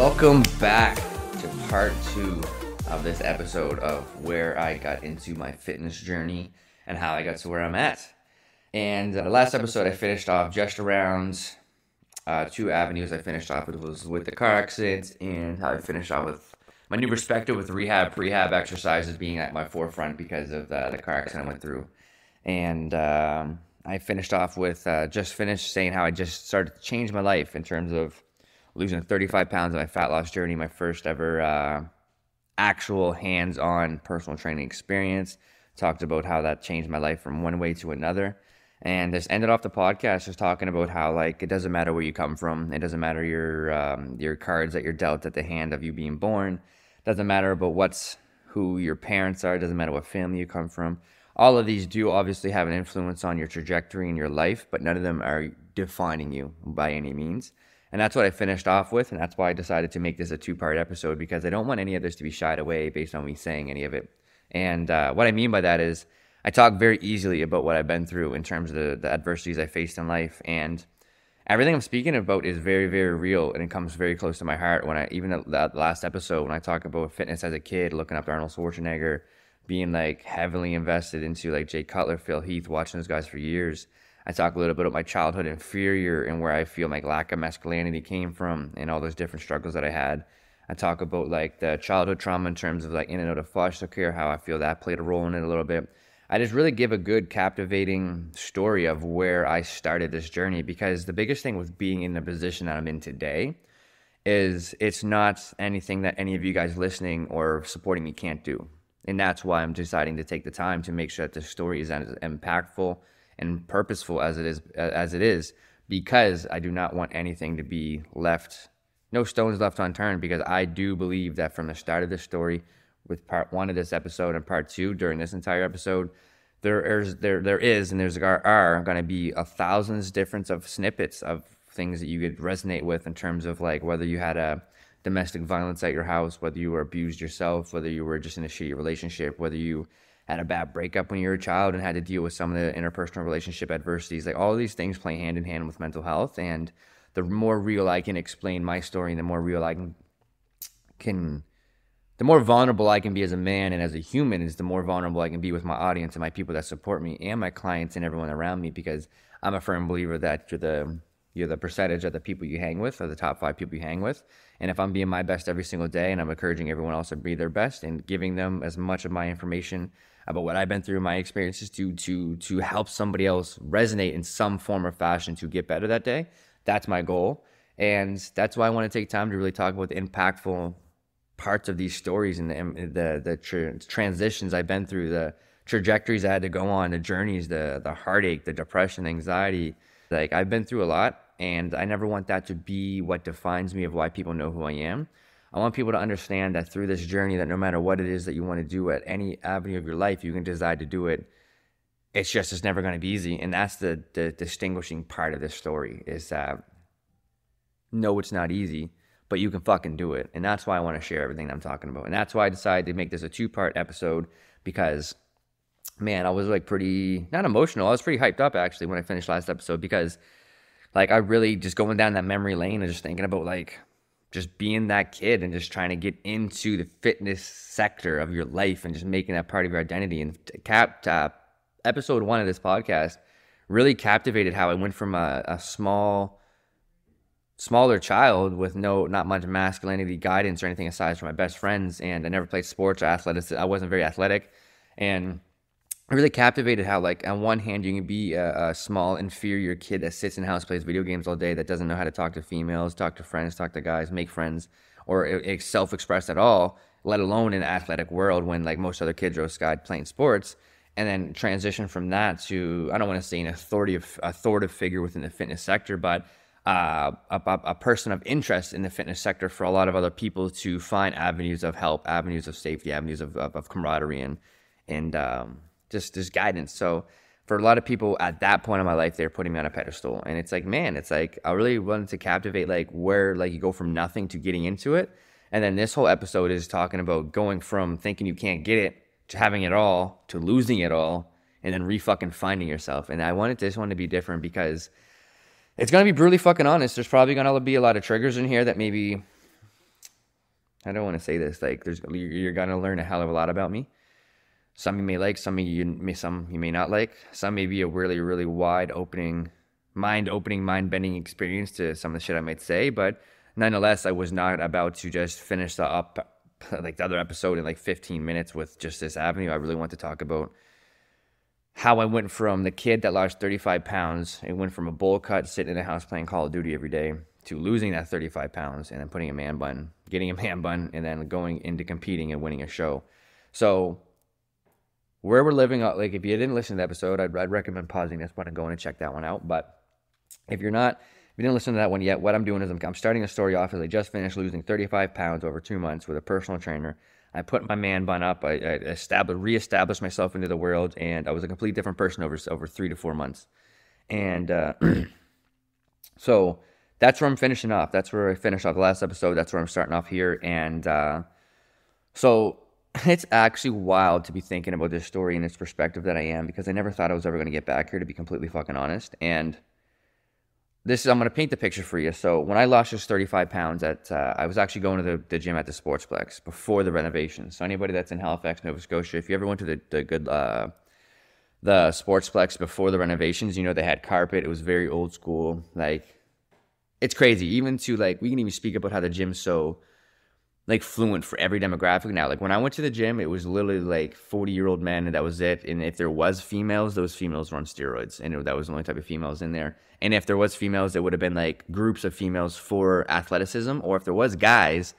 Welcome back to part 2 of this episode of where I got into my fitness journey and how I got to where I'm at. And the last episode I finished off just around 2 avenues. I finished off with the car accident, and how I finished off with my new perspective with rehab exercises being at my forefront because of the car accident I went through. And I finished off with saying how I just started to change my life in terms of losing 35 pounds on my fat loss journey, my first ever actual hands-on personal training experience. Talked about how that changed my life from one way to another. And just ended off the podcast just talking about how, like, it doesn't matter where you come from. It doesn't matter your cards that you're dealt at the hand of you being born. It doesn't matter about who your parents are. It doesn't matter what family you come from. All of these do obviously have an influence on your trajectory in your life, but none of them are defining you by any means. And that's what I finished off with, and that's why I decided to make this a 2-part episode, because I don't want any of this to be shied away based on me saying any of it. And what I mean by that is I talk very easily about what I've been through in terms of the adversities I faced in life, and everything I'm speaking about is very, very real, and it comes very close to my heart. Even that last episode, when I talk about fitness as a kid, looking up to Arnold Schwarzenegger, being like heavily invested into like Jay Cutler, Phil Heath, watching those guys for years. I talk a little bit about my childhood inferior and where I feel my lack of masculinity came from and all those different struggles that I had. I talk about like the childhood trauma in terms of like in and out of foster care, how I feel that played a role in it a little bit. I just really give a good, captivating story of where I started this journey, because the biggest thing with being in the position that I'm in today is it's not anything that any of you guys listening or supporting me can't do. And that's why I'm deciding to take the time to make sure that the story is as impactful and purposeful as it is, because I do not want anything to be left, no stones left unturned, because I do believe that from the start of this story, with part 1 of this episode and part 2 during this entire episode, there are going to be thousands different of snippets of things that you could resonate with in terms of like whether you had a domestic violence at your house, whether you were abused yourself, whether you were just in a shitty relationship, whether you had a bad breakup when you were a child and had to deal with some of the interpersonal relationship adversities. Like, all of these things play hand in hand with mental health. And the more real I can explain my story, and the more real I can the more vulnerable I can be as a man and as a human, is the more vulnerable I can be with my audience and my people that support me and my clients and everyone around me, because I'm a firm believer that you're the percentage of the people you hang with, or the top 5 people you hang with. And if I'm being my best every single day, and I'm encouraging everyone else to be their best and giving them as much of my information about what I've been through, my experiences, to help somebody else resonate in some form or fashion to get better that day, that's my goal. And that's why I want to take time to really talk about the impactful parts of these stories and the transitions I've been through, the trajectories I had to go on, the journeys, the heartache, the depression, the anxiety. Like, I've been through a lot, and I never want that to be what defines me of why people know who I am. I want people to understand that through this journey, that no matter what it is that you want to do at any avenue of your life, you can decide to do it. It's never going to be easy. And that's the distinguishing part of this story, is that no, it's not easy, but you can fucking do it. And that's why I want to share everything I'm talking about. And that's why I decided to make this a 2-part episode, because, man, I was like not emotional. I was pretty hyped up actually when I finished last episode, because like I really just going down that memory lane and just thinking about like just being that kid and just trying to get into the fitness sector of your life and just making that part of your identity. And episode 1 of this podcast really captivated how I went from a smaller child with not much masculinity guidance or anything aside from my best friends, and I never played sports or athletics. I wasn't very athletic, and I really captivated how, like, on one hand, you can be a small, inferior kid that sits in house, plays video games all day, that doesn't know how to talk to females, talk to friends, talk to guys, make friends, or self-express at all, let alone in the athletic world when, like, most other kids are outside playing sports, and then transition from that to, I don't want to say an authoritative figure within the fitness sector, but a person of interest in the fitness sector for a lot of other people to find avenues of help, avenues of safety, avenues of camaraderie, and just guidance. So for a lot of people at that point in my life, they're putting me on a pedestal. And it's like, man, it's like I really wanted to captivate like where like you go from nothing to getting into it. And then this whole episode is talking about going from thinking you can't get it to having it all to losing it all and then re-fucking finding yourself. And I wanted this one to be different because it's going to be brutally fucking honest. There's probably going to be a lot of triggers in here that maybe I don't want to say this, like you're gonna learn a hell of a lot about me. Some you may like, some you may not like. Some may be a really, really wide-opening, mind-bending experience to some of the shit I might say. But nonetheless, I was not about to just finish up like the other episode in like 15 minutes with just this avenue. I really want to talk about how I went from the kid that lost 35 pounds. It went from a bowl cut, sitting in the house playing Call of Duty every day, to losing that 35 pounds and then putting a man bun, getting a man bun, and then going into competing and winning a show. So where we're living, like if you didn't listen to the episode, I'd recommend pausing this one and going and check that one out. But if you didn't listen to that one yet, what I'm doing is I'm starting a story off as I just finished losing 35 pounds over 2 months with a personal trainer. I put my man bun up. I reestablished myself into the world, and I was a complete different person over 3 to 4 months. And so that's where I'm finishing off. That's where I finished off the last episode. That's where I'm starting off here. And so it's actually wild to be thinking about this story in its perspective that I am, because I never thought I was ever going to get back here, to be completely fucking honest. And I'm going to paint the picture for you. So when I lost just 35 pounds, I was actually going to the gym at the Sportsplex before the renovations. So anybody that's in Halifax, Nova Scotia, if you ever went to the Sportsplex before the renovations, you know they had carpet. It was very old school. Like, it's crazy. Even to like, we can even speak about how the gym's so like fluent for every demographic now. Like when I went to the gym, it was literally like 40-year-old men, and that was it. And if there was females, those females were on steroids, and that was the only type of females in there. And if there was females, it would have been like groups of females for athleticism, or if there was guys,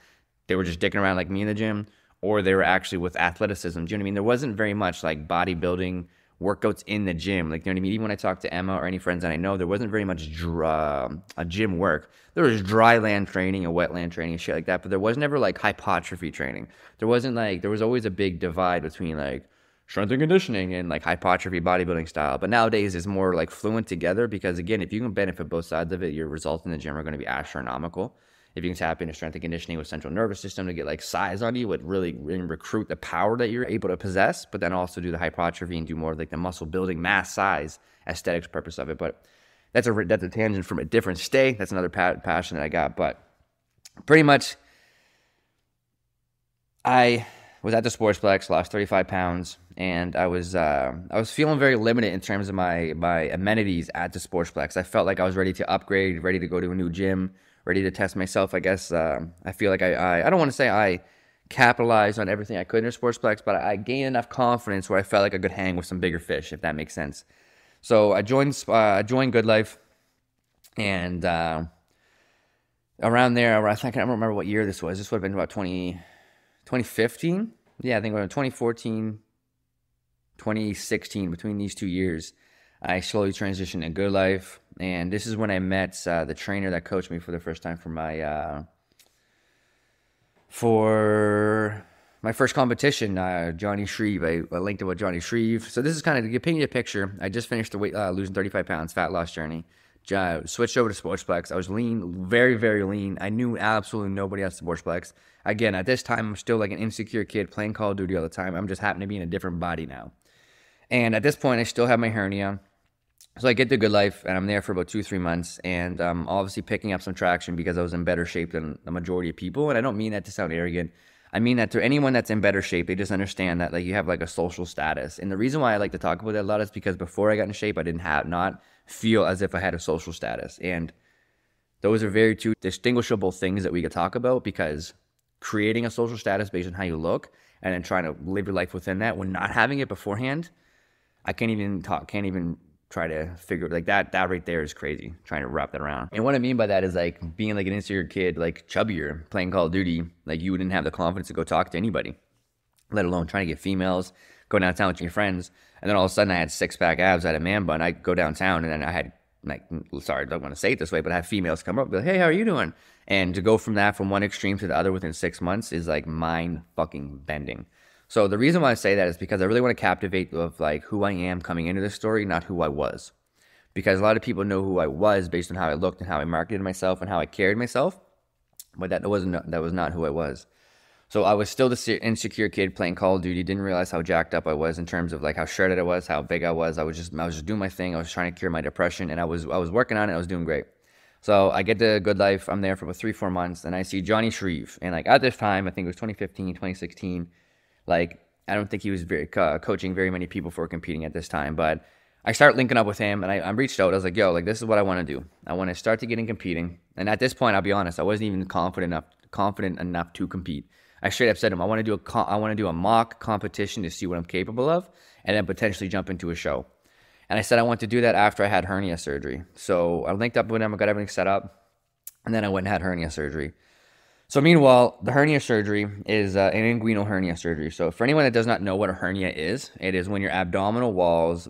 they were just dicking around like me in the gym, or they were actually with athleticism. Do you know what I mean? There wasn't very much like bodybuilding workouts in the gym. Like, you know what I mean? Even when I talked to Emma or any friends that I know, there wasn't very much a gym work. There was dry land training and wet land training and shit like that, but there was never like hypertrophy training. There was always a big divide between like strength and conditioning and like hypertrophy bodybuilding style. But nowadays it's more like fluent together, because again, if you can benefit both sides of it, your results in the gym are going to be astronomical. If you can tap into strength and conditioning with central nervous system to get like size on you, would really recruit the power that you're able to possess, but then also do the hypertrophy and do more like the muscle building, mass size, aesthetics purpose of it. But that's a tangent from a different state. That's another passion that I got. But pretty much, I was at the Sportsplex, lost 35 pounds, and I was feeling very limited in terms of my amenities at the Sportsplex. I felt like I was ready to upgrade, ready to go to a new gym, ready to test myself, I guess. I feel like I don't want to say I capitalized on everything I could in the Sportsplex, but I gained enough confidence where I felt like I could hang with some bigger fish, if that makes sense. So I joined Good Life, and around there, I don't remember what year this was. This would have been about 2015. Yeah, I think around 2014, 2016, between these 2 years, I slowly transitioned to Good Life, and this is when I met the trainer that coached me for the first time for my first competition, Johnny Shreve. I linked up with Johnny Shreve. So this is kind of to paint you a picture. I just finished losing 35 pounds, fat loss journey. Switched over to Sportsplex. I was lean, very, very lean. I knew absolutely nobody at Sportsplex. Again, at this time, I'm still like an insecure kid playing Call of Duty all the time. I'm just happen to be in a different body now. And at this point, I still have my hernia. So I get to Good Life, and I'm there for about 2-3 months, and I'm obviously picking up some traction because I was in better shape than the majority of people. And I don't mean that to sound arrogant. I mean that to anyone that's in better shape, they just understand that like you have like a social status. And the reason why I like to talk about that a lot is because before I got in shape, I did not feel as if I had a social status. And those are very two distinguishable things that we could talk about, because creating a social status based on how you look and then trying to live your life within that when not having it beforehand, I can't even try to figure like that right there is crazy, trying to wrap that around. And what I mean by that is like being like an insecure kid, like chubbier, playing Call of Duty, like you wouldn't have the confidence to go talk to anybody, let alone trying to get females, go downtown with your friends. And then all of a sudden I had 6-pack abs, I had a man bun. I go downtown, and then I had like, sorry, I don't want to say it this way, but I have females come up and be like, hey, how are you doing? And to go from one extreme to the other within 6 months is like mind fucking bending. So the reason why I say that is because I really want to captivate of like who I am coming into this story, not who I was. Because a lot of people know who I was based on how I looked and how I marketed myself and how I carried myself, but that was not who I was. So I was still the insecure kid playing Call of Duty, didn't realize how jacked up I was in terms of like how shredded I was, how big I was. I was just doing my thing. I was trying to cure my depression, and I was working on it. I was doing great. So I get to Good Life. I'm there for about 3, 4 months, and I see Johnny Shreve. And like at this time, I think it was 2015, 2016. Like I don't think he was very coaching very many people for competing at this time, but I start linking up with him, and I reached out. I was like, "Yo, like this is what I want to do. I want to start to get in competing." And at this point, I'll be honest, I wasn't even confident enough to compete. I straight up said to him, I want to do a mock competition to see what I'm capable of, and then potentially jump into a show." And I said I want to do that after I had hernia surgery. So I linked up with him, I got everything set up, and then I went and had hernia surgery. So meanwhile, the hernia surgery is an inguinal hernia surgery. So for anyone that does not know what a hernia is, it is when your abdominal walls,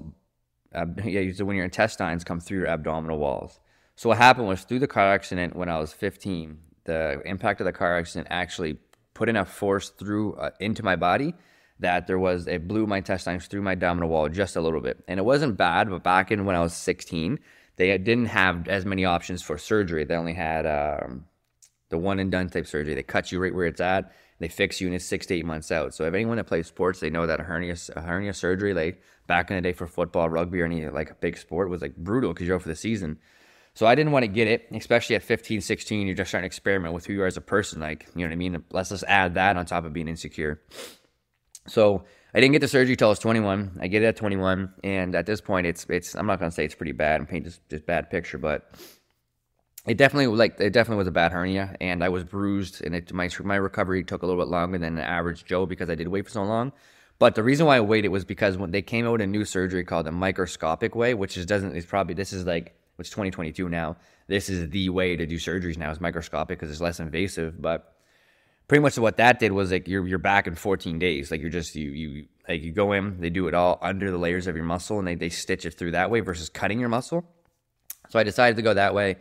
when your intestines come through your abdominal walls. So what happened was through the car accident when I was 15, the impact of the car accident actually put enough force through into my body that it blew my intestines through my abdominal wall just a little bit. And it wasn't bad, but back in when I was 16, they didn't have as many options for surgery. They only had the one and done type surgery. They cut you right where it's at. They fix you and it's 6 to 8 months out. So if anyone that plays sports, they know that a hernia surgery, like back in the day for football, rugby, or any like a big sport, was like brutal because you're out for the season. So I didn't want to get it, especially at 15, 16. You're just trying to experiment with who you are as a person. Like, you know what I mean? Let's just add that on top of being insecure. So I didn't get the surgery till I was 21. I get it at 21, and at this point, it's I'm not gonna say it's pretty bad and paint this bad picture, but it definitely was a bad hernia, and I was bruised, and my recovery took a little bit longer than an average Joe because I did wait for so long. But the reason why I waited was because when they came out with a new surgery called a microscopic way, this is 2022 now. This is the way to do surgeries now, is microscopic because it's less invasive, but pretty much what that did was like you're back in 14 days. Like you go in, they do it all under the layers of your muscle, and they stitch it through that way versus cutting your muscle. So I decided to go that way,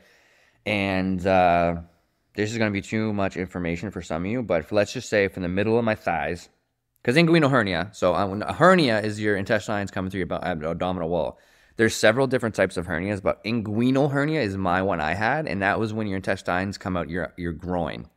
and this is going to be too much information for some of you, but let's just say from the middle of my thighs, because inguinal hernia. So a hernia is your intestines coming through your abdominal wall. There's several different types of hernias, but inguinal hernia is my one I had, and that was when your intestines come out your groin.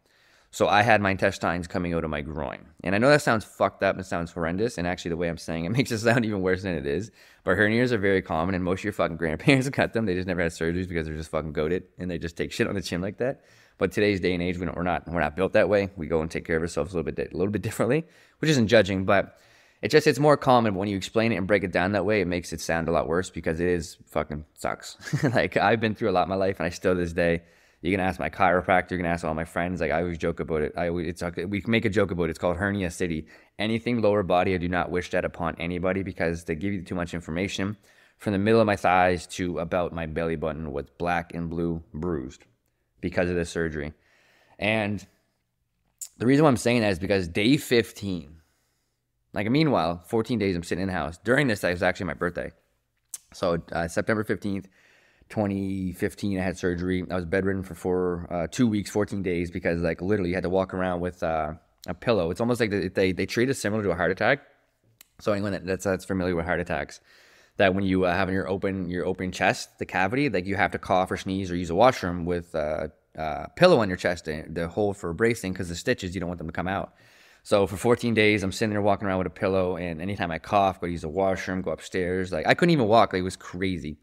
So I had my intestines coming out of my groin. And I know that sounds fucked up and sounds horrendous, and actually the way I'm saying it makes it sound even worse than it is. But hernias are very common, and most of your fucking grandparents cut them. They just never had surgeries because they're just fucking goated, and they just take shit on the chin like that. But today's day and age, we're not built that way. We go and take care of ourselves a little bit differently, which isn't judging, but it's more common. But when you explain it and break it down that way, it makes it sound a lot worse because it is fucking sucks. Like I've been through a lot in my life, and I still to this day. You can ask my chiropractor. You can ask all my friends. Like I always joke about it. We make a joke about it. It's called Hernia City. Anything lower body, I do not wish that upon anybody because they give you too much information. From the middle of my thighs to about my belly button was black and blue bruised because of this surgery. And the reason why I'm saying that is because day 15, like meanwhile, 14 days I'm sitting in the house. During this, that was actually my birthday. So September 15th. 2015, I had surgery. I was bedridden for 2 weeks, 14 days, because like literally you had to walk around with a pillow. It's almost like they treat it similar to a heart attack. So anyone that's familiar with heart attacks, that when you have in your open chest, the cavity, like you have to cough or sneeze or use a washroom with a pillow on your chest, the hole for bracing, because the stitches, you don't want them to come out. So for 14 days, I'm sitting there walking around with a pillow, and anytime I cough, go use a washroom, go upstairs. Like I couldn't even walk. Like, it was crazy.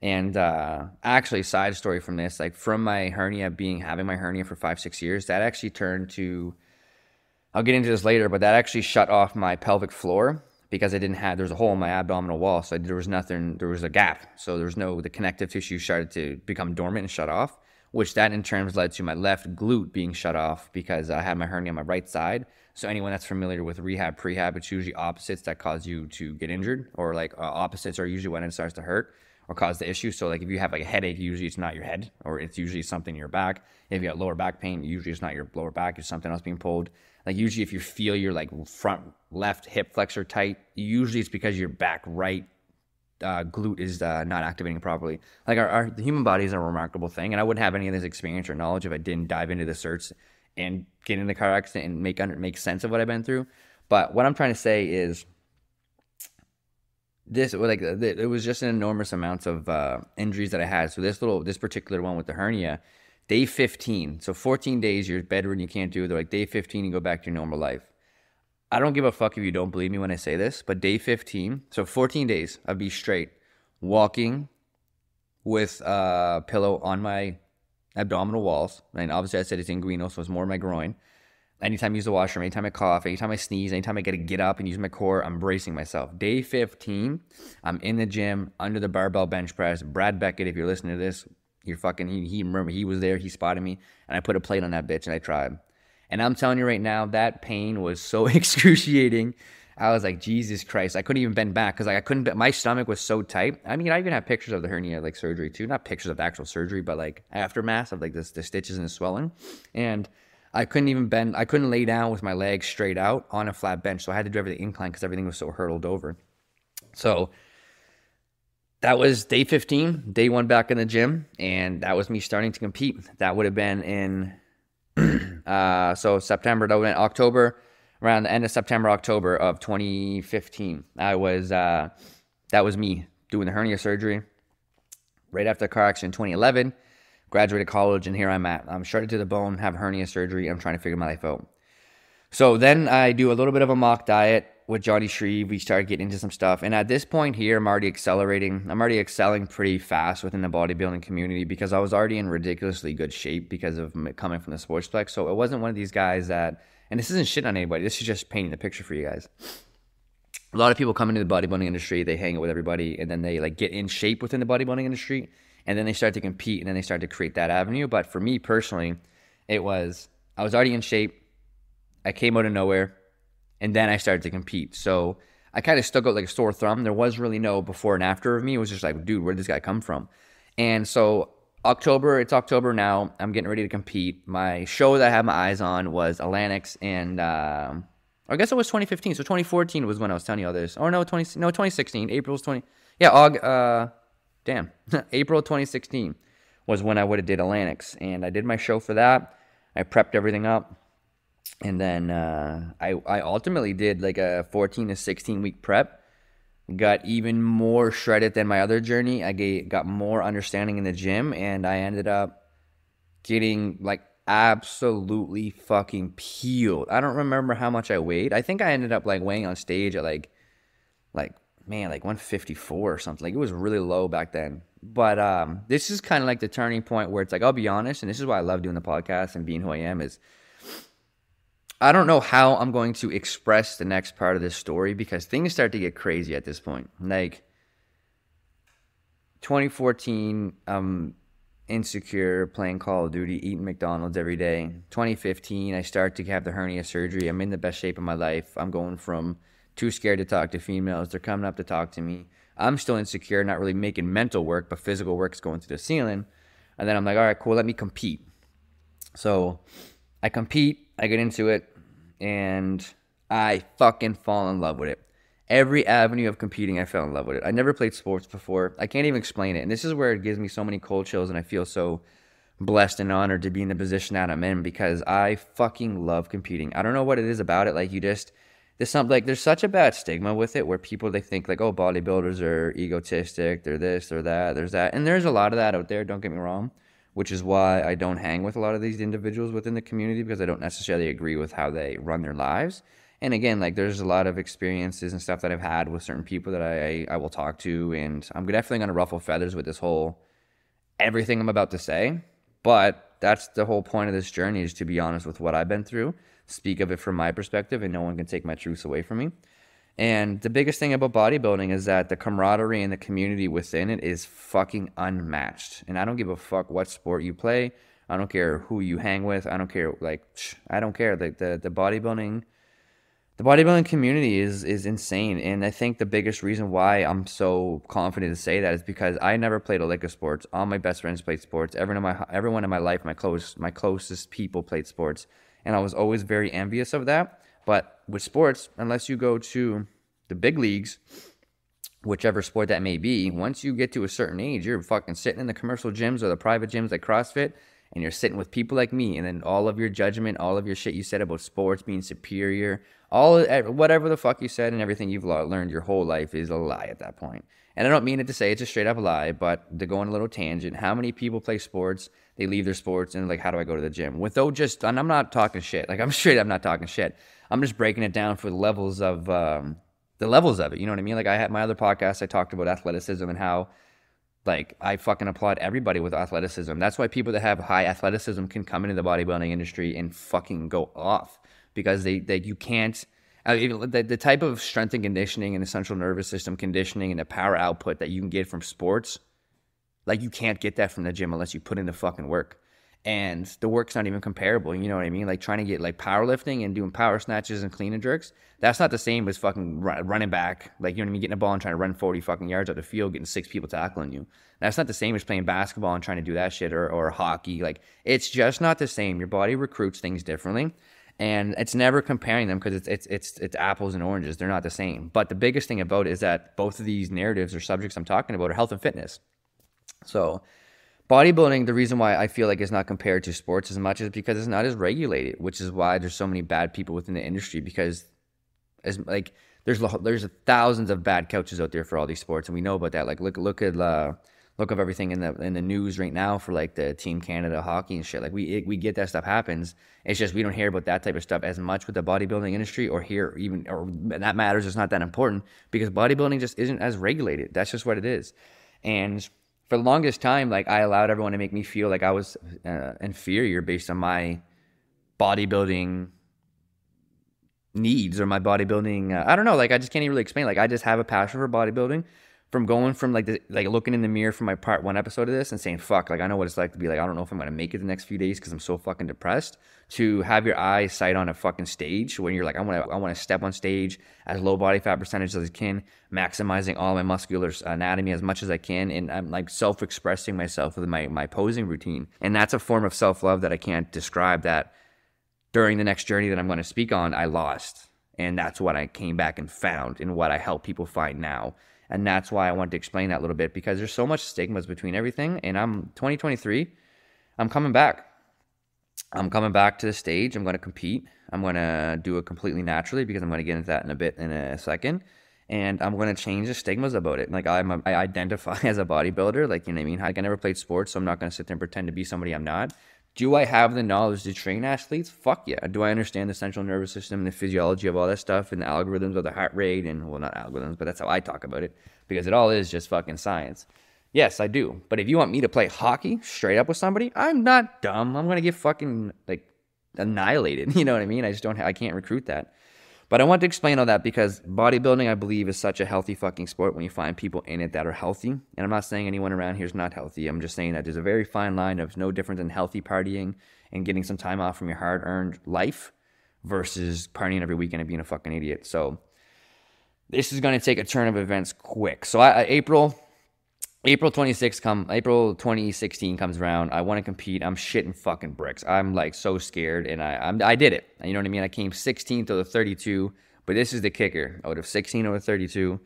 And actually, side story from this, like from my hernia having my hernia for 5-6 years, that actually turned to, I'll get into this later, but that actually shut off my pelvic floor because there's a hole in my abdominal wall. So there was a gap. So the connective tissue started to become dormant and shut off, which that in turn led to my left glute being shut off because I had my hernia on my right side. So anyone that's familiar with rehab, prehab, it's usually opposites that cause you to get injured, or like opposites are usually when it starts to hurt or cause the issue. So like if you have like a headache, usually it's not your head, or it's usually something in your back. If you got lower back pain, usually it's not your lower back, it's something else being pulled. Like usually if you feel your like front left hip flexor tight, usually it's because your back right glute is not activating properly. Like the human body is a remarkable thing, and I wouldn't have any of this experience or knowledge if I didn't dive into the certs and get in the car accident and make sense of what I've been through. But what I'm trying to say is, it was just an enormous amount of injuries that I had. So this particular one with the hernia, day 15, so 14 days you're bedridden, you can't do it. They're like, day 15, you go back to your normal life. I don't give a fuck if you don't believe me when I say this, but day 15, so 14 days, I'd be straight, walking with a pillow on my abdominal walls. And obviously I said it's inguinal, so it's more my groin. Anytime I use the washroom, anytime I cough, anytime I sneeze, anytime I got to get up and use my core, I'm bracing myself. Day 15, I'm in the gym under the barbell bench press. Brad Beckett, if you're listening to this, he remember, he was there, he spotted me, and I put a plate on that bitch and I tried. And I'm telling you right now, that pain was so excruciating. I was like, Jesus Christ, I couldn't even bend back because I couldn't, my stomach was so tight. I mean, I even have pictures of the hernia like surgery too, not pictures of the actual surgery, but like aftermath of like the stitches and the swelling. And I couldn't even bend. I couldn't lay down with my legs straight out on a flat bench. So I had to do everything incline because everything was so hurtled over. So that was day 15, day 1 back in the gym. And that was me starting to compete. That would have been in, so September, that would have been October, around the end of September, October of 2015. That was me doing the hernia surgery right after the car accident in 2011. Graduated college, and here I'm at. I'm shredded to the bone, have hernia surgery. I'm trying to figure my life out. So then I do a little bit of a mock diet with Johnny Shreve. We started getting into some stuff. And at this point here, I'm already accelerating. I'm already excelling pretty fast within the bodybuilding community because I was already in ridiculously good shape because of coming from the sportsplex. So it wasn't one of these guys that, and this isn't shit on anybody. This is just painting the picture for you guys. A lot of people come into the bodybuilding industry, they hang out with everybody, and then they like get in shape within the bodybuilding industry. And then they start to compete, and then they start to create that avenue. But for me personally, I was already in shape. I came out of nowhere, and then I started to compete. So I kind of stuck out like a sore thumb. There was really no before and after of me. It was just like, dude, where did this guy come from? And so it's October now. I'm getting ready to compete. My show that I had my eyes on was Atlantics, and I guess it was 2015. So 2014 was when I was telling you all this. Oh, no, 2016. April's 20. Yeah, April 2016 was when I would have did Atlantics, and I did my show for that. I prepped everything up, and then I ultimately did like a 14 to 16 week prep. Got even more shredded than my other journey. I got more understanding in the gym, and I ended up getting like absolutely fucking peeled. I don't remember how much I weighed. I think I ended up like weighing on stage at like 154 or something. Like it was really low back then. But this is kind of like the turning point where it's like, I'll be honest, and this is why I love doing the podcast and being who I am, is I don't know how I'm going to express the next part of this story because things start to get crazy at this point. Like 2014, I'm insecure, playing Call of Duty, eating McDonald's every day. 2015, I start to have the hernia surgery. I'm in the best shape of my life. I'm going from too scared to talk to females. They're coming up to talk to me. I'm still insecure, not really making mental work, but physical work's going to the ceiling. And then I'm like, all right, cool, let me compete. So I compete, I get into it, and I fucking fall in love with it. Every avenue of competing, I fell in love with it. I never played sports before. I can't even explain it. And this is where it gives me so many cold chills, and I feel so blessed and honored to be in the position that I'm in because I fucking love competing. I don't know what it is about it. Like there's such a bad stigma with it where people, they think like, oh, bodybuilders are egotistic, they're this, they're that, there's that. And there's a lot of that out there, don't get me wrong, which is why I don't hang with a lot of these individuals within the community because I don't necessarily agree with how they run their lives. And again, like there's a lot of experiences and stuff that I've had with certain people that I will talk to, and I'm definitely going to ruffle feathers with this whole everything I'm about to say. But that's the whole point of this journey, is to be honest with what I've been through, speak of it from my perspective, and no one can take my truths away from me. And the biggest thing about bodybuilding is that the camaraderie and the community within it is fucking unmatched. And I don't give a fuck what sport you play. I don't care who you hang with. I don't care. I don't care. The bodybuilding community is insane. And I think the biggest reason why I'm so confident to say that is because I never played a lick of sports. All my best friends played sports. Everyone in my life, my closest people played sports. And I was always very envious of that. But with sports, unless you go to the big leagues, whichever sport that may be, once you get to a certain age, you're fucking sitting in the commercial gyms or the private gyms like CrossFit, and you're sitting with people like me, and then all of your judgment, all of your shit you said about sports being superior, whatever the fuck you said and everything you've learned your whole life is a lie at that point. And I don't mean it to say it's a straight up lie, but to go on a little tangent, how many people play sports, they leave their sports, and like, how do I go to the gym? And I'm not talking shit. Like, I'm straight up not talking shit. I'm just breaking it down for the levels of it. You know what I mean? Like, I had my other podcast, I talked about athleticism and how Like, I fucking applaud everybody with athleticism. That's why people that have high athleticism can come into the bodybuilding industry and fucking go off, because they you can't. The type of strength and conditioning and the central nervous system conditioning and the power output that you can get from sports, like, you can't get that from the gym unless you put in the fucking work. And the work's not even comparable, you know what I mean? Like, trying to get, like, powerlifting and doing power snatches and clean and jerks, that's not the same as fucking running back. Like, you know what I mean? Getting a ball and trying to run 40 fucking yards out the field, getting 6 people tackling you. That's not the same as playing basketball and trying to do that shit, or hockey. Like, it's just not the same. Your body recruits things differently. And it's never comparing them, because it's apples and oranges. They're not the same. But the biggest thing about it is that both of these narratives or subjects I'm talking about are health and fitness. So bodybuilding, the reason why I feel like it's not compared to sports as much is because it's not as regulated, which is why there's so many bad people within the industry, because there's thousands of bad coaches out there for all these sports, and we know about that. Like, look up everything in the news right now for, like, the Team Canada hockey and shit. Like, we get that stuff happens. It's just we don't hear about that type of stuff as much with the bodybuilding industry, or that matters. It's not that important, because bodybuilding just isn't as regulated. That's just what it is. And for the longest time, like, I allowed everyone to make me feel like I was inferior based on my bodybuilding needs or my bodybuilding. I don't know. Like, I just can't even really explain. Like, I just have a passion for bodybuilding. From going from like looking in the mirror from my part 1 episode of this and saying, fuck, like, I know what it's like to be like, I don't know if I'm going to make it the next few days because I'm so fucking depressed, to have your eyes sight on a fucking stage when you're like, I want to step on stage as low body fat percentage as I can, maximizing all my muscular anatomy as much as I can. And I'm like self-expressing myself with my posing routine. And that's a form of self-love that I can't describe, that during the next journey that I'm going to speak on, I lost. And that's what I came back and found, and what I help people find now. And that's why I wanted to explain that a little bit, because there's so much stigmas between everything. And I'm 2023, I'm coming back. I'm coming back to the stage. I'm going to compete. I'm going to do it completely naturally, because I'm going to get into that in a second. And I'm going to change the stigmas about it. Like, I identify as a bodybuilder, like, you know what I mean? I never played sports, so I'm not going to sit there and pretend to be somebody I'm not. Do I have the knowledge to train athletes? Fuck yeah. Do I understand the central nervous system and the physiology of all that stuff and the algorithms of the heart rate? And, well, not algorithms, but that's how I talk about it, because it all is just fucking science. Yes, I do. But if you want me to play hockey straight up with somebody, I'm not dumb. I'm going to get fucking, like, annihilated. You know what I mean? I can't recruit that. But I want to explain all that because bodybuilding, I believe, is such a healthy fucking sport when you find people in it that are healthy. And I'm not saying anyone around here is not healthy. I'm just saying that there's a very fine line of no different than healthy partying and getting some time off from your hard-earned life versus partying every weekend and being a fucking idiot. So this is going to take a turn of events quick. So April 2016 comes around. I want to compete. I'm shitting fucking bricks. I'm like so scared, and I did it. You know what I mean? I came 16th out of 32, but this is the kicker. Out of 16 out of 32,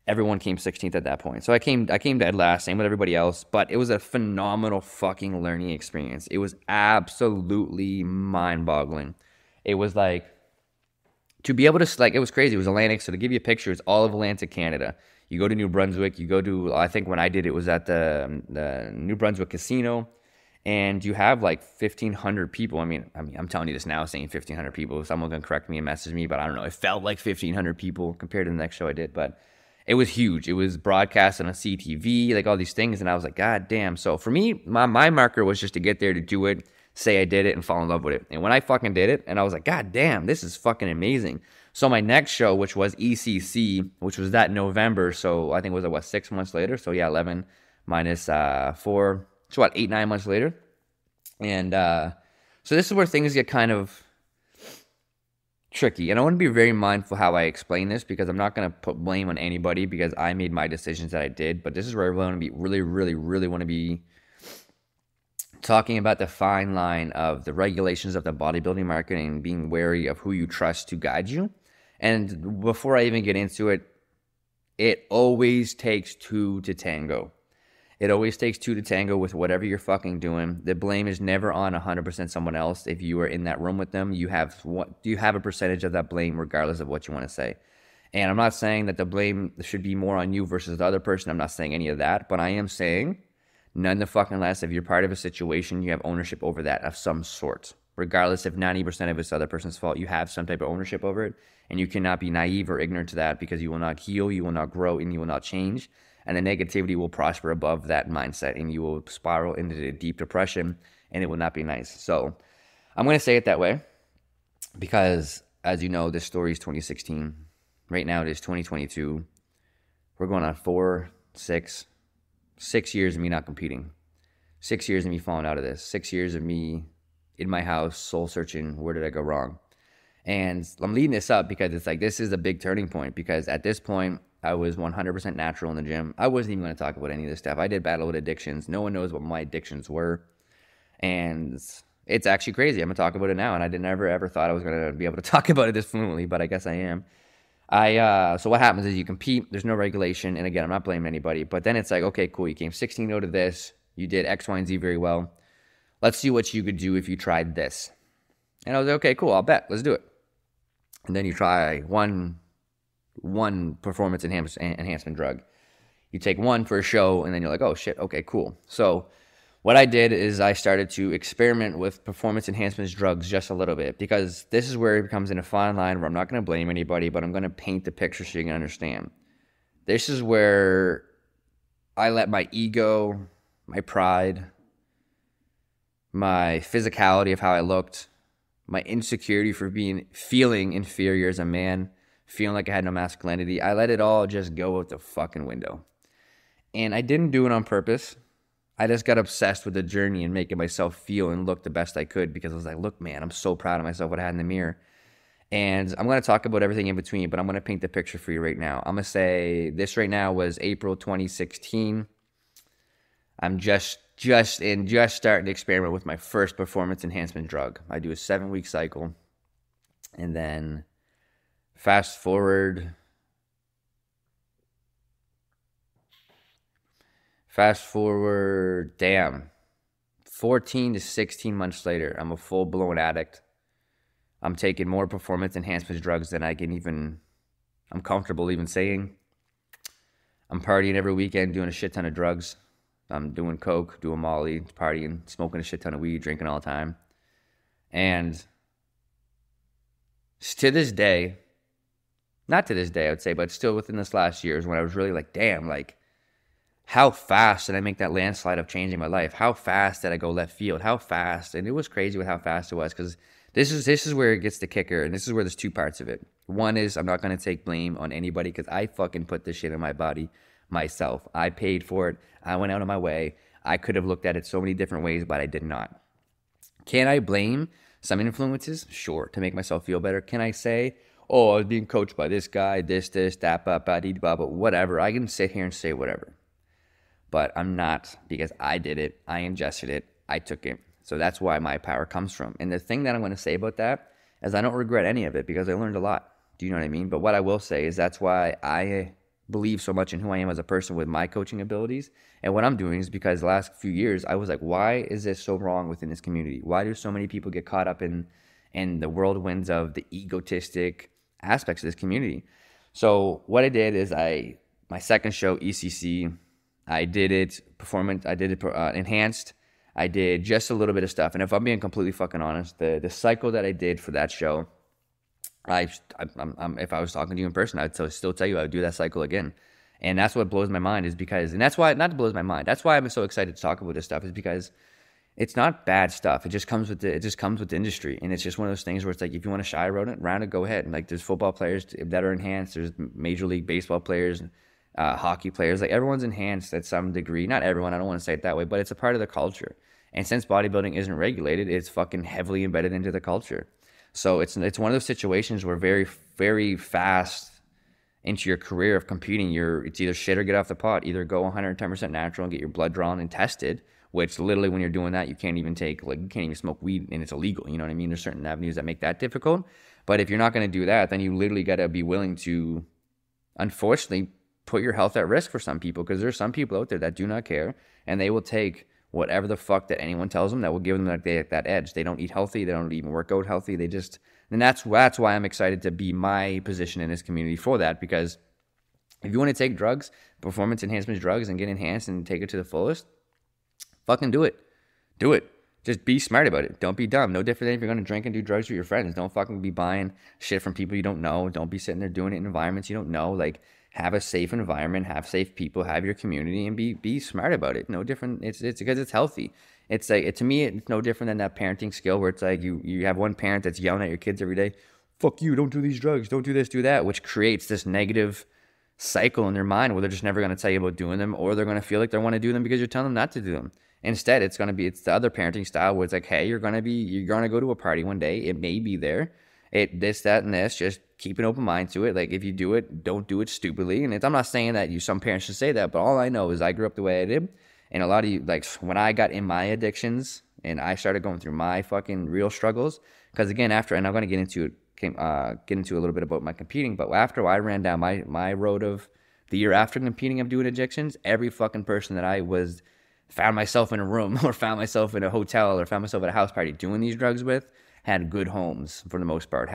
everyone came 16th at that point. So I came dead last, same with everybody else, but it was a phenomenal fucking learning experience. It was absolutely mind-boggling. It was like, to be able to, like, it was crazy. It was Atlantic, so to give you a picture, it's all of Atlantic Canada. You go to New Brunswick, you go to, I think when I did it was at the New Brunswick Casino, and you have like 1,500 people. I mean, I'm telling you this now, saying 1,500 people. Someone can correct me and message me, but I don't know. It felt like 1,500 people compared to the next show I did, but it was huge. It was broadcast on a CTV, like all these things, and I was like, God damn. So for me, my marker was just to get there, to do it, say I did it, and fall in love with it. And when I fucking did it, and I was like, God damn, this is fucking amazing. So my next show, which was ECC, which was that November, so I think it was, 6 months later? So yeah, 11 minus 4, so 8, 9 months later. And so this is where things get kind of tricky. And I want to be very mindful how I explain this, because I'm not going to put blame on anybody, because I made my decisions that I did. But this is where I want to be really want to be talking about the fine line of the regulations of the bodybuilding market and being wary of who you trust to guide you. And before I even get into it, it always takes two to tango. It always takes two to tango with whatever you're fucking doing. The blame is never on 100% someone else. If you are in that room with them, you have a percentage of that blame regardless of what you want to say. And I'm not saying that the blame should be more on you versus the other person. I'm not saying any of that. But I am saying, none the fucking less, if you're part of a situation, you have ownership over that of some sort. regardless if 90% of it's the other person's fault. You have some type of ownership over it, and you cannot be naive or ignorant to that, because you will not heal, you will not grow, and you will not change. And the negativity will prosper above that mindset, and you will spiral into deep depression, and it will not be nice. So I'm going to say it that way because, as you know, this story is 2016. Right now it is 2022. We're going on 6 years of me not competing. 6 years of me falling out of this. 6 years of me in my house, soul searching, where did I go wrong? And I'm leading this up because it's like, this is a big turning point, because at this point, I was 100% natural in the gym. I wasn't even going to talk about any of this stuff. I did battle with addictions. No one knows what my addictions were. And it's actually crazy. I'm going to talk about it now. And I never ever thought I was going to be able to talk about it this fluently, but I guess I am. So what happens is you compete. There's no regulation. And again, I'm not blaming anybody. But then it's like, okay, cool. You came 16-0 to this. You did X, Y, and Z very well. Let's see what you could do if you tried this. And I was like, okay, cool. I'll bet. Let's do it. And then you try one performance enhancement drug. You take one for a show, and then you're like, oh shit, okay, cool. So what I did is I started to experiment with performance enhancement drugs just a little bit, because this is where it becomes in a fine line where I'm not going to blame anybody, but I'm going to paint the picture so you can understand. This is where I let my ego, my pride, my physicality of how I looked, my insecurity for feeling inferior as a man, feeling like I had no masculinity, I let it all just go out the fucking window. And I didn't do it on purpose. I just got obsessed with the journey and making myself feel and look the best I could, because I was like, look, man, I'm so proud of myself, what I had in the mirror. And I'm going to talk about everything in between, but I'm going to paint the picture for you right now. I'm going to say this right now was April 2016. I'm just starting to experiment with my first performance enhancement drug. I do a 7-week cycle, and then fast forward, damn, 14 to 16 months later, I'm a full-blown addict. I'm taking more performance enhancement drugs than I'm comfortable even saying. I'm partying every weekend, doing a shit ton of drugs. I'm doing coke, doing molly, partying, smoking a shit ton of weed, drinking all the time. And to this day, not to this day, I would say, but still within this last year is when I was really like, damn, like, how fast did I make that landslide of changing my life? How fast did I go left field? How fast? And it was crazy with how fast it was, because this is where it gets the kicker, and this is where there's two parts of it. One is I'm not going to take blame on anybody, because I fucking put this shit in my body myself. I paid for it. I went out of my way. I could have looked at it so many different ways, but I did not. Can I blame some influences? Sure, to make myself feel better. Can I say, oh, I was being coached by this guy, that, but whatever. I can sit here and say whatever. But I'm not, because I did it. I ingested it. I took it. So that's why my power comes from. And the thing that I'm going to say about that is I don't regret any of it, because I learned a lot. Do you know what I mean? But what I will say is that's why I believe so much in who I am as a person with my coaching abilities. And what I'm doing is because the last few years, I was like, why is this so wrong within this community? Why do so many people get caught up in the whirlwinds of the egotistic aspects of this community? So what I did is my second show, ECC, I did it enhanced. I did just a little bit of stuff. And if I'm being completely fucking honest, the cycle that I did for that show, if I was talking to you in person, I'd still tell you I would do that cycle again. And that's what blows my mind, is because, and that's why, not to blows my mind, that's why I'm so excited to talk about this stuff, is because it's not bad stuff. It just comes with the industry. And it's just one of those things where it's like, if you want to shy around it, go ahead. Like, there's football players that are enhanced. There's Major League Baseball players, hockey players. Like, everyone's enhanced at some degree. Not everyone, I don't want to say it that way, but it's a part of the culture. And since bodybuilding isn't regulated, it's fucking heavily embedded into the culture. So it's one of those situations where very, very fast into your career of competing, it's either shit or get off the pot. Either go 110% natural and get your blood drawn and tested, which literally when you're doing that, you can't even smoke weed, and it's illegal. You know what I mean? There's certain avenues that make that difficult. But if you're not going to do that, then you literally got to be willing to, unfortunately, put your health at risk for some people, because there's some people out there that do not care, and they will take whatever the fuck that anyone tells them that will give them that edge. They don't eat healthy. They don't even work out healthy. And that's why I'm excited to be my position in this community for that, because if you want to take drugs, performance enhancement drugs, and get enhanced and take it to the fullest, fucking do it. Do it. Just be smart about it. Don't be dumb. No different than if you're going to drink and do drugs with your friends. Don't fucking be buying shit from people you don't know. Don't be sitting there doing it in environments you don't know. Like, have a safe environment, have safe people, have your community, and be smart about it. No different. It's because it's healthy. It's like, to me, it's no different than that parenting skill where it's like you have one parent that's yelling at your kids every day, fuck you, don't do these drugs, don't do this, do that, which creates this negative cycle in their mind where they're just never going to tell you about doing them, or they're going to feel like they want to do them because you're telling them not to do them. Instead, it's the other parenting style where it's like, hey, you're gonna go to a party one day. It may be there. This, that, and this. Just keep an open mind to it. Like, if you do it, don't do it stupidly. And I'm not saying that some parents should say that, but all I know is I grew up the way I did. And a lot of you, like, when I got in my addictions and I started going through my fucking real struggles, because again, after, and I'm gonna get into a little bit about my competing, but after I ran down my road of the year after competing of doing addictions, every fucking person that I found myself in a room or found myself in a hotel or found myself at a house party doing these drugs with had good homes for the most part,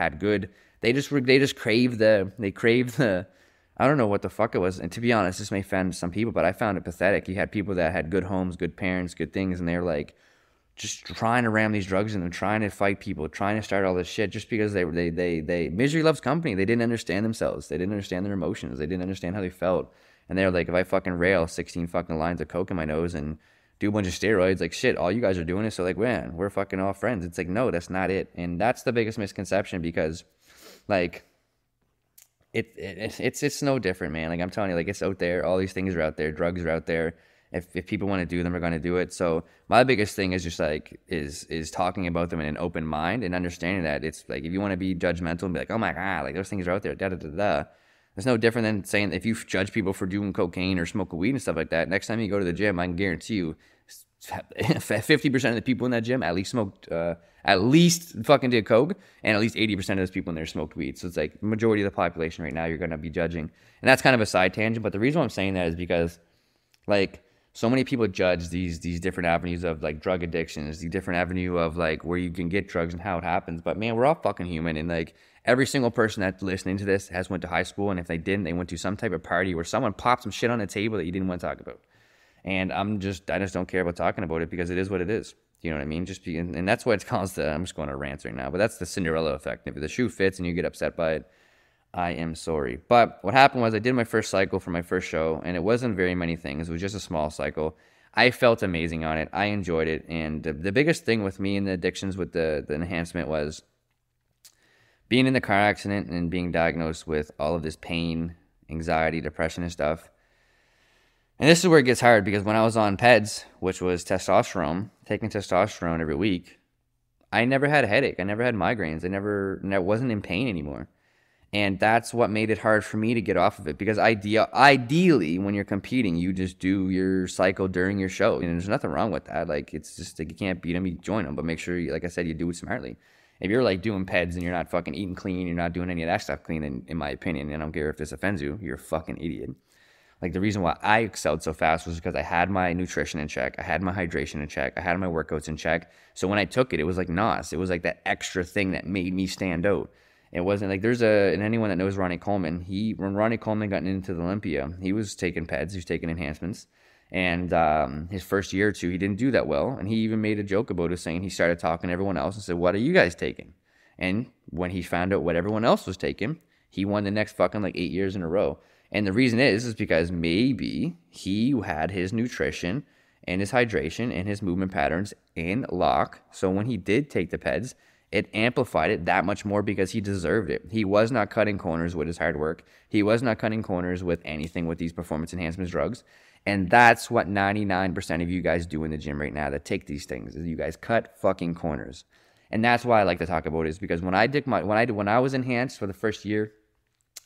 they just crave the I don't know what the fuck it was. And to be honest, this may offend some people, but I found it pathetic. You had people that had good homes, good parents, good things, and they're like just trying to ram these drugs in them, trying to fight people, trying to start all this shit just because they misery loves company. They didn't understand themselves. They didn't understand their emotions. They didn't understand how they felt. And they're like, if I fucking rail 16 fucking lines of coke in my nose and do a bunch of steroids, like, shit, all you guys are doing is so, like, man, we're fucking all friends. It's like, no, that's not it. And that's the biggest misconception because, like, it's no different, man. Like, I'm telling you, like, it's out there. All these things are out there. Drugs are out there. If people want to do them, they're going to do it. So my biggest thing is just like is talking about them in an open mind and understanding that it's like, if you want to be judgmental and be like, oh my God, like, those things are out there, da da da da. It's no different than saying if you judge people for doing cocaine or smoking weed and stuff like that, next time you go to the gym, I can guarantee you 50% of the people in that gym at least fucking did coke, and at least 80% of those people in there smoked weed. So it's like, majority of the population right now you're going to be judging. And that's kind of a side tangent, but the reason why I'm saying that is because, like, so many people judge these different avenues of, like, drug addictions, the different avenue of, like, where you can get drugs and how it happens. But man, we're all fucking human, and, like, every single person that's listening to this has went to high school, and if they didn't, they went to some type of party where someone popped some shit on the table that you didn't want to talk about. And I just don't care about talking about it because it is what it is. You know what I mean? And that's what it's called. I'm just going to rant right now, but that's the Cinderella effect. If the shoe fits and you get upset by it, I am sorry. But what happened was I did my first cycle for my first show, and it wasn't very many things. It was just a small cycle. I felt amazing on it. I enjoyed it. And the biggest thing with me in the addictions with the enhancement was being in the car accident and being diagnosed with all of this pain, anxiety, depression, and stuff. And this is where it gets hard, because when I was on PEDS, which was testosterone, taking testosterone every week, I never had a headache. I never had migraines. I wasn't in pain anymore. And that's what made it hard for me to get off of it, because ideally, when you're competing, you just do your cycle during your show. And there's nothing wrong with that. Like, it's just like, you can't beat them, you join them. But make sure, like I said, you do it smartly. If you're, like, doing PEDs and you're not fucking eating clean, you're not doing any of that stuff clean, in my opinion, and I don't care if this offends you, you're a fucking idiot. Like, the reason why I excelled so fast was because I had my nutrition in check. I had my hydration in check. I had my workouts in check. So when I took it, it was like NOS. It was like that extra thing that made me stand out. It wasn't like, and anyone that knows Ronnie Coleman, when Ronnie Coleman got into the Olympia, he was taking PEDs, he was taking enhancements. And his first year or two, he didn't do that well. And he even made a joke about it, saying he started talking to everyone else and said, what are you guys taking? And when he found out what everyone else was taking, he won the next fucking, like, 8 years in a row. And the reason is because maybe he had his nutrition and his hydration and his movement patterns in lock. So when he did take the PEDs, it amplified it that much more because he deserved it. He was not cutting corners with his hard work. He was not cutting corners with anything with these performance enhancement drugs. And that's what 99% of you guys do in the gym right now that take these things, is you guys cut fucking corners. And that's why I like to talk about it, is because when I was enhanced for the first year,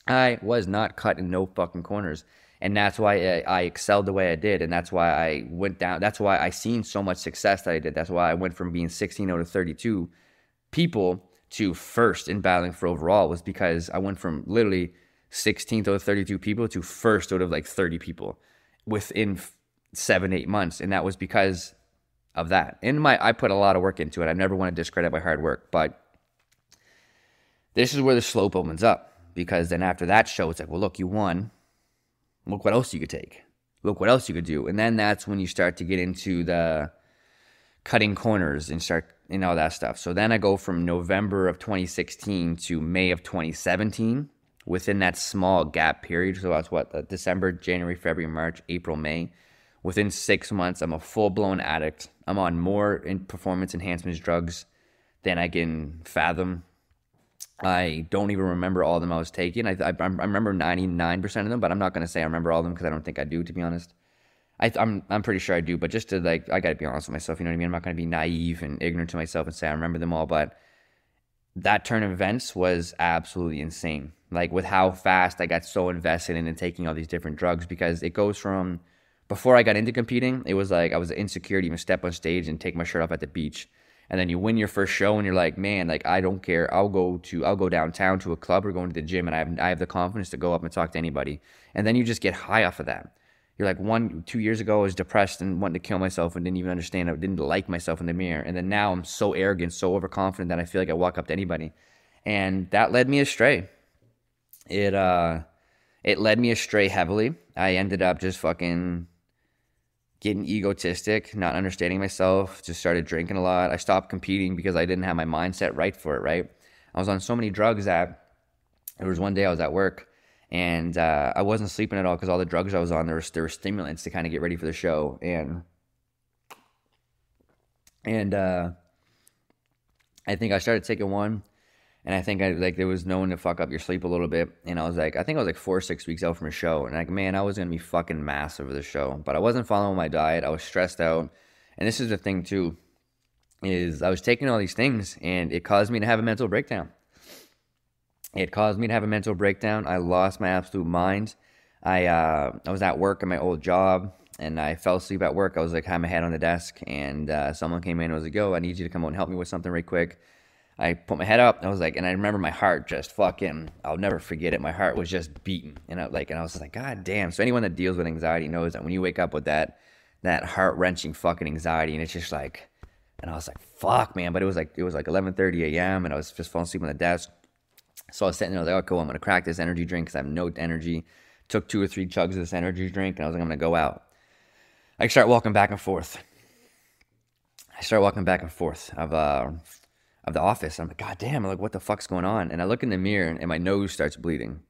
I was not cutting no fucking corners. And that's why I excelled the way I did. And that's why I went down. That's why I seen so much success that I did. That's why I went from being 16 out of 32 people to first in battling for overall, was because I went from literally 16th out of 32 people to first out of like 30 people within 7-8 months. And that was because of that. And I put a lot of work into it. I never want to discredit my hard work, but this is where the slope opens up. Because then after that show, it's like, well, look, you won. Look what else you could take. Look what else you could do. And then that's when you start to get into the cutting corners and start and all that stuff. So then I go from November of 2016 to May of 2017 within that small gap period. So that's what, December, January, February, March, April, May. Within 6 months, I'm a full-blown addict. I'm on more performance enhancement drugs than I can fathom. I don't even remember all of them I was taking. I remember 99% of them, but I'm not going to say I remember all of them because I don't think I do, to be honest. I'm pretty sure I do, but just to like, I got to be honest with myself, you know what I mean? I'm not going to be naive and ignorant to myself and say I remember them all, but that turn of events was absolutely insane. Like with how fast I got so invested in and taking all these different drugs, because it goes from, before I got into competing, it was like I was insecure to even step on stage and take my shirt off at the beach. And then you win your first show and you're like, man, like I don't care. I'll go downtown to a club or go into the gym and I have the confidence to go up and talk to anybody. And then you just get high off of that. You're like 2 years ago, I was depressed and wanted to kill myself and didn't even understand. I didn't like myself in the mirror. And then now I'm so arrogant, so overconfident that I feel like I walk up to anybody. And that led me astray. It led me astray heavily. I ended up just fucking getting egotistic, not understanding myself, just started drinking a lot. I stopped competing because I didn't have my mindset right for it, right? I was on so many drugs that there was one day I was at work and I wasn't sleeping at all because all the drugs I was on, there were stimulants to kind of get ready for the show. And I think I started taking one, and I think there was known to fuck up your sleep a little bit. And I think I was like 4 or 6 weeks out from a show. And like, man, I was going to be fucking massive for the show. But I wasn't following my diet. I was stressed out. And this is the thing too, is I was taking all these things and it caused me to have a mental breakdown. I lost my absolute mind. I was at work at my old job and I fell asleep at work. I was like, had my head on the desk and someone came in and was like, yo, I need you to come out and help me with something right quick. I put my head up. I was like, and I remember my heart just fucking, I'll never forget it. My heart was just beating. And I was just like, God damn. So anyone that deals with anxiety knows that when you wake up with that heart-wrenching fucking anxiety, and it's just like, and I was like, fuck, man. But it was like 11:30 a.m. and I was just falling asleep on the desk. So I was sitting there, I was like, oh, cool, I'm going to crack this energy drink because I have no energy. Took 2 or 3 chugs of this energy drink, and I was like, I'm going to go out. I start walking back and forth. Of the office. I'm like, God damn, I'm like, what the fuck's going on? And I look in the mirror and my nose starts bleeding.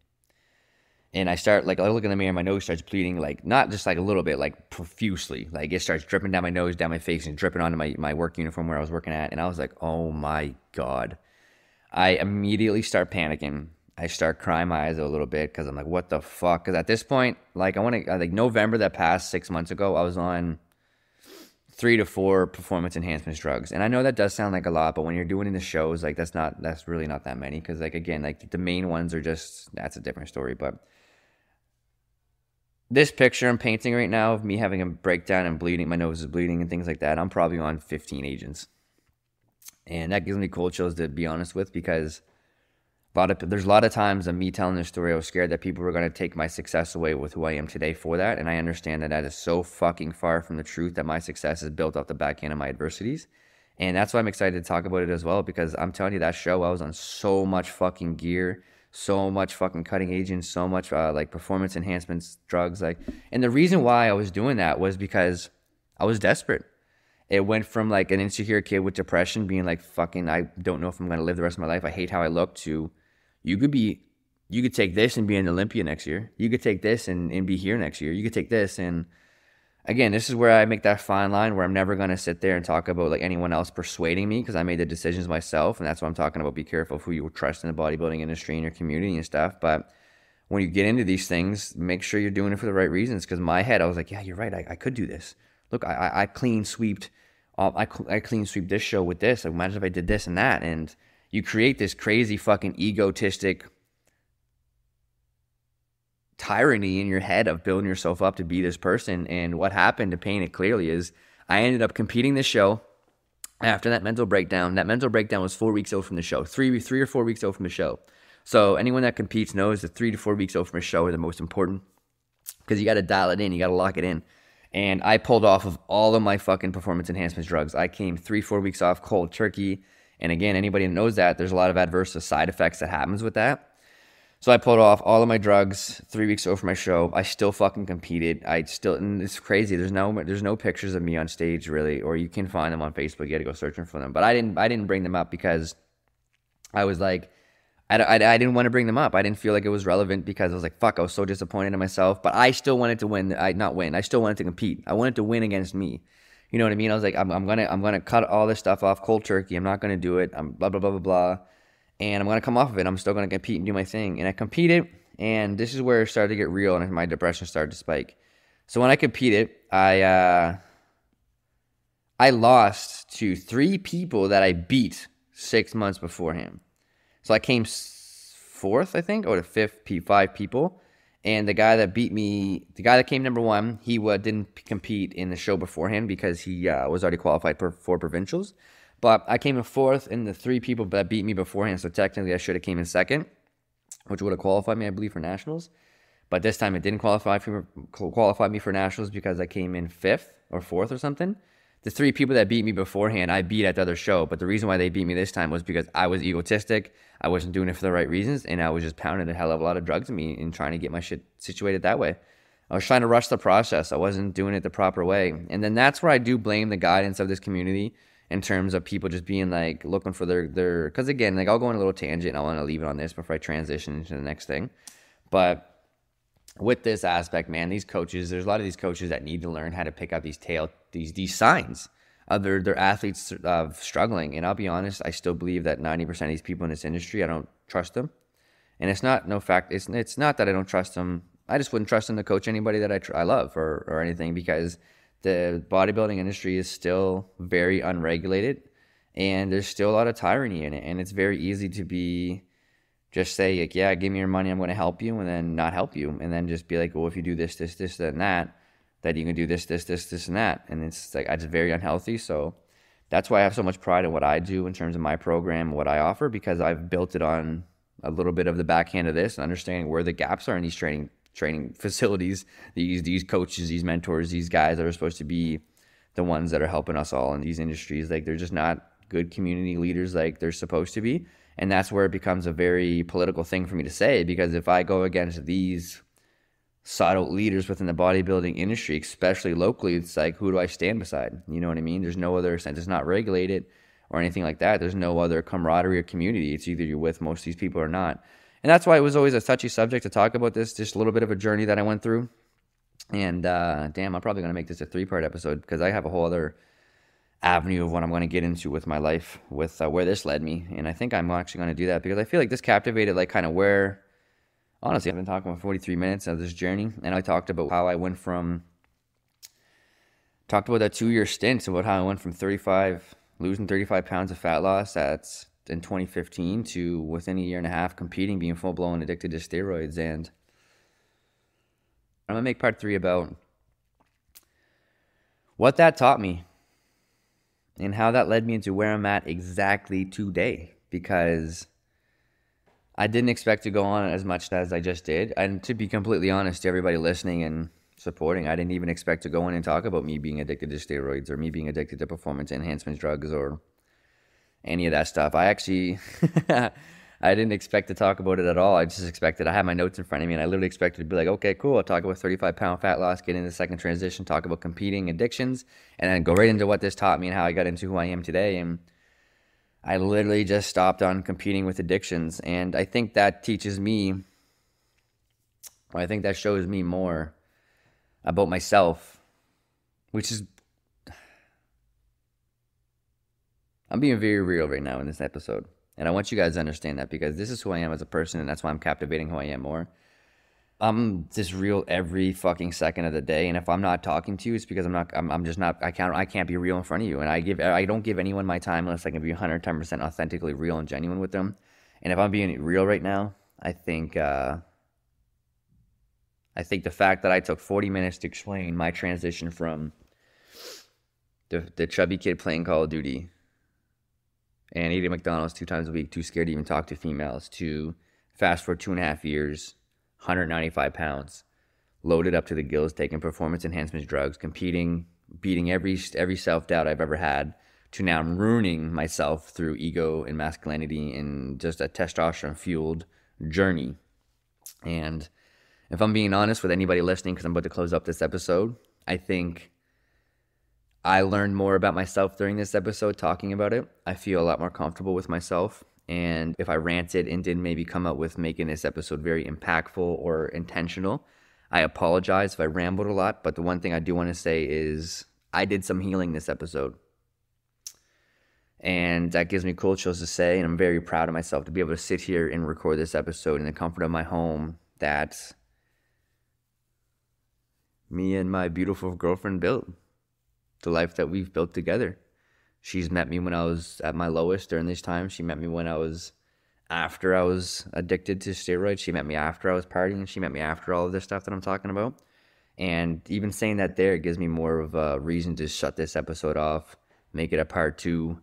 And I look in the mirror and my nose starts bleeding, like not just like a little bit, like profusely. Like it starts dripping down my nose, down my face, and dripping onto my work uniform where I was working at. And I was like, oh my God. I immediately start panicking. I start crying my eyes out a little bit because I'm like, what the fuck? Because at this point, like November that passed 6 months ago, I was on 3 to 4 performance enhancement drugs. And I know that does sound like a lot, but when you're doing it in the shows, like that's really not that many. Cause like, again, like the main ones are that's a different story. But this picture I'm painting right now of me having a breakdown and bleeding, my nose is bleeding and things like that, I'm probably on 15 agents. And that gives me cold chills, to be honest with, because there's a lot of times of me telling this story, I was scared that people were going to take my success away with who I am today for that. And I understand that is so fucking far from the truth, that my success is built off the back end of my adversities. And that's why I'm excited to talk about it as well, because I'm telling you, that show, I was on so much fucking gear, so much fucking cutting agents, so much like performance enhancements, drugs. And the reason why I was doing that was because I was desperate. It went from like an insecure kid with depression being like, fucking, I don't know if I'm going to live the rest of my life. I hate how I look, to you could take this and be an Olympia next year. You could take this and be here next year. You could take this. And again, this is where I make that fine line where I'm never going to sit there and talk about like anyone else persuading me, because I made the decisions myself. And that's what I'm talking about. Be careful of who you trust in the bodybuilding industry and your community and stuff. But when you get into these things, make sure you're doing it for the right reasons. Because in my head, I was like, yeah, you're right. I could do this. Look, I clean sweeped. I clean sweep this show with this. Like, imagine if I did this and that. And you create this crazy fucking egotistic tyranny in your head of building yourself up to be this person. And what happened, to paint it clearly, is I ended up competing this show after that mental breakdown. That mental breakdown was 4 weeks out from the show, three or 4 weeks out from the show. So anyone that competes knows that 3 to 4 weeks out from a show are the most important, because you got to dial it in. You got to lock it in. And I pulled off of all of my fucking performance enhancement drugs. I came 3-4 weeks off cold turkey. And again, anybody that knows that, there's a lot of adverse side effects that happens with that. So I pulled off all of my drugs 3 weeks ago for my show. I still fucking competed. And it's crazy. There's no pictures of me on stage really, or you can find them on Facebook. You got to go searching for them. But I didn't bring them up because I was like, I didn't want to bring them up. I didn't feel like it was relevant because I was like, fuck, I was so disappointed in myself. But I still wanted to win. Not win. I still wanted to compete. I wanted to win against me. You know what I mean? I was like, I'm gonna cut all this stuff off cold turkey. I'm not gonna do it. I'm blah blah blah blah blah. And I'm going to come off of it. I'm still going to compete and do my thing. And I competed, and this is where it started to get real, and my depression started to spike. So when I competed, I lost to 3 people that I beat 6 months beforehand. So I came 4th, I think, or the 5 people. And the guy that beat me, the guy that came number 1, he didn't compete in the show beforehand because he was already qualified for provincials. But I came in 4th, and the 3 people that beat me beforehand, so technically I should have came in 2nd, which would have qualified me, I believe, for nationals. But this time it didn't qualify me for nationals because I came in 5th or 4th or something. The 3 people that beat me beforehand, I beat at the other show. But the reason why they beat me this time was because I was egotistic. I wasn't doing it for the right reasons, and I was just pounding a hell of a lot of drugs in me and trying to get my shit situated that way. I was trying to rush the process. I wasn't doing it the proper way. And then that's where I do blame the guidance of this community in terms of people just being like looking for their because again, like I'll go on a little tangent and I want to leave it on this before I transition into the next thing. But with this aspect, man, there's a lot of these coaches that need to learn how to pick out these signs of their athletes struggling. And I'll be honest, I still believe that 90% of these people in this industry, I don't trust them. And it's not that I don't trust them. I just wouldn't trust them to coach anybody that I love or anything, because the bodybuilding industry is still very unregulated, and there's still a lot of tyranny in it. And it's very easy to just say, like, yeah, give me your money, I'm going to help you, and then not help you. And then just be like, well, if you do this, and that you can do this, and that. And it's like, it's very unhealthy. So that's why I have so much pride in what I do in terms of my program, what I offer, because I've built it on a little bit of the backhand of this and understanding where the gaps are in these training facilities, these coaches, these mentors, these guys that are supposed to be the ones that are helping us all in these industries. Like, they're just not good community leaders like they're supposed to be. And that's where it becomes a very political thing for me to say, because if I go against these sought-out leaders within the bodybuilding industry, especially locally, it's like, who do I stand beside? You know what I mean? There's no other sense. It's not regulated or anything like that. There's no other camaraderie or community. It's either you're with most of these people or not. And that's why it was always a touchy subject to talk about this, just a little bit of a journey that I went through. And damn, I'm probably going to make this a 3-part episode, because I have a whole other avenue of what I'm going to get into with my life, with where this led me. And I think I'm actually going to do that because I feel like this captivated like kind of where, honestly, I've been talking about 43 minutes of this journey. And I talked about how I went talked about that 2-year stint, about how I went from losing 35 pounds of fat loss in 2015 to within a year and a half competing, being full-blown addicted to steroids. And I'm going to make part 3 about what that taught me and how that led me into where I'm at exactly today, because I didn't expect to go on as much as I just did. And to be completely honest to everybody listening and supporting, I didn't even expect to go in and talk about me being addicted to steroids or me being addicted to performance enhancement drugs or any of that stuff. I actually, I didn't expect to talk about it at all. I just expected, I had my notes in front of me, and I literally expected to be like, okay, cool, I'll talk about 35-pound fat loss, get into the second transition, talk about competing, addictions, and then go right into what this taught me and how I got into who I am today. And I literally just stopped on competing with addictions. And I think that teaches me, or I think that shows me more about myself, which is, I'm being very real right now in this episode. And I want you guys to understand that, because this is who I am as a person, and that's why I'm captivating who I am more. I'm just real every fucking second of the day. And if I'm not talking to you, it's because I can't be real in front of you. And I don't give anyone my time unless I can be 110% authentically real and genuine with them. And if I'm being real right now, I think the fact that I took 40 minutes to explain my transition from the chubby kid playing Call of Duty and eating McDonald's 2 times a week, too scared to even talk to females, to fast forward 2.5 years, 195 pounds, loaded up to the gills, taking performance enhancement drugs, competing, beating every self-doubt I've ever had, to now I'm ruining myself through ego and masculinity and just a testosterone-fueled journey And if I'm being honest with anybody listening, because I'm about to close up this episode, I think I learned more about myself during this episode talking about it. I feel a lot more comfortable with myself. And if I ranted and didn't maybe come up with making this episode very impactful or intentional, I apologize if I rambled a lot. But the one thing I do want to say is I did some healing this episode. And that gives me cool chills to say. And I'm very proud of myself to be able to sit here and record this episode in the comfort of my home that me and my beautiful girlfriend built. The life that we've built together. She's met me when I was at my lowest during this time. She met me when after I was addicted to steroids. She met me after I was partying. She met me after all of this stuff that I'm talking about. And even saying that there, it gives me more of a reason to shut this episode off, make it a part 2,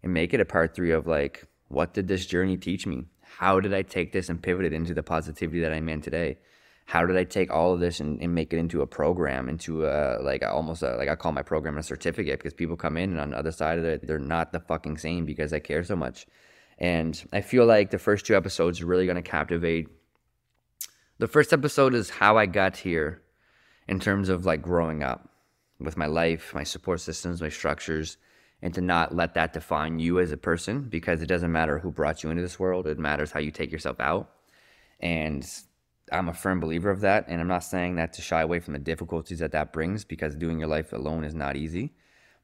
and make it a part 3 of like, what did this journey teach me? How did I take this and pivot it into the positivity that I'm in today? How did I take all of this and make it into a program, into like I call my program a certificate, because people come in and on the other side of it, they're not the fucking same because I care so much. And I feel like the first 2 episodes are really going to captivate. The first episode is how I got here in terms of like growing up with my life, my support systems, my structures, and to not let that define you as a person, because it doesn't matter who brought you into this world. It matters how you take yourself out. And I'm a firm believer of that, and I'm not saying that to shy away from the difficulties that brings, because doing your life alone is not easy.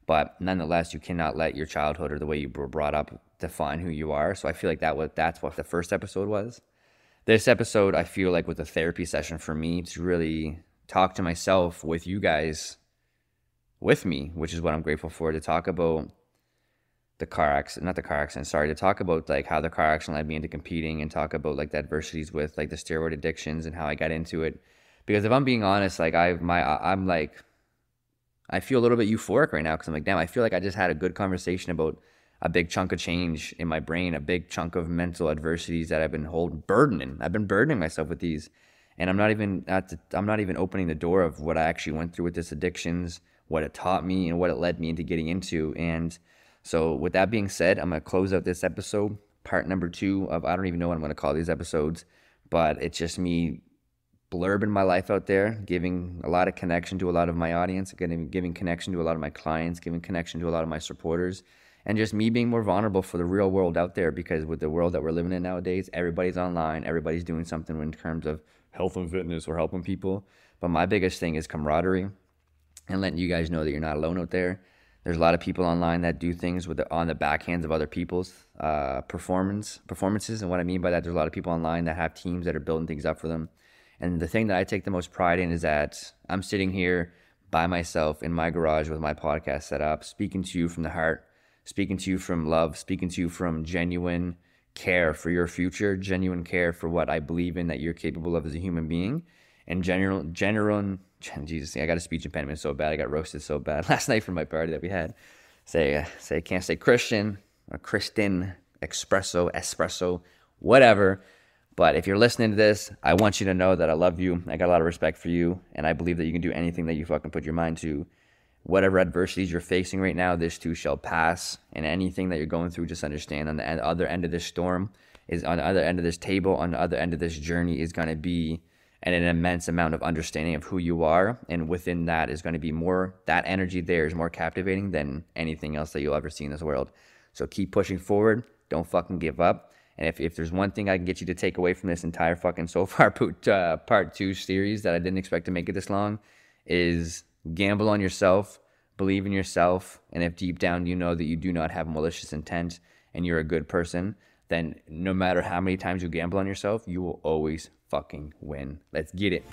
But nonetheless, you cannot let your childhood or the way you were brought up define who you are. So I feel like that's what the first episode was. This episode, I feel like, was a therapy session for me to really talk to myself with you guys, with me, which is what I'm grateful for, to talk about to talk about like how the car accident led me into competing, and talk about like the adversities with like the steroid addictions and how I got into it. Because if I'm being honest, like I feel a little bit euphoric right now, because I'm like, damn, I feel like I just had a good conversation about a big chunk of change in my brain, a big chunk of mental adversities that I've been burdening. I've been burdening myself with these, and I'm not even opening the door of what I actually went through with this addictions, what it taught me, and what it led me into getting into. And so with that being said, I'm going to close out this episode, part number 2 of, I don't even know what I'm going to call these episodes, but it's just me blurbing my life out there, giving a lot of connection to a lot of my audience, giving connection to a lot of my clients, giving connection to a lot of my supporters, and just me being more vulnerable for the real world out there, because with the world that we're living in nowadays, everybody's online, everybody's doing something in terms of health and fitness or helping people. But my biggest thing is camaraderie and letting you guys know that you're not alone out there. There's a lot of people online that do things on the backhands of other people's performances. And what I mean by that, there's a lot of people online that have teams that are building things up for them. And the thing that I take the most pride in is that I'm sitting here by myself in my garage with my podcast set up, speaking to you from the heart, speaking to you from love, speaking to you from genuine care for your future, genuine care for what I believe in that you're capable of as a human being, and Jesus, I got a speech impediment so bad. I got roasted so bad last night from my party that we had. Can't say Christian or Kristen, espresso, whatever. But if you're listening to this, I want you to know that I love you. I got a lot of respect for you, and I believe that you can do anything that you fucking put your mind to. Whatever adversities you're facing right now, this too shall pass. And anything that you're going through, just understand on the other end of this storm, is on the other end of this table, on the other end of this journey is going to be an immense amount of understanding of who you are. And within that is going to be more, that energy there is more captivating than anything else that you'll ever see in this world. So keep pushing forward. Don't fucking give up. And if there's one thing I can get you to take away from this entire fucking so far part 2 series that I didn't expect to make it this long, is gamble on yourself, believe in yourself, and if deep down you know that you do not have malicious intent and you're a good person, then no matter how many times you gamble on yourself, you will always fucking win. Let's get it.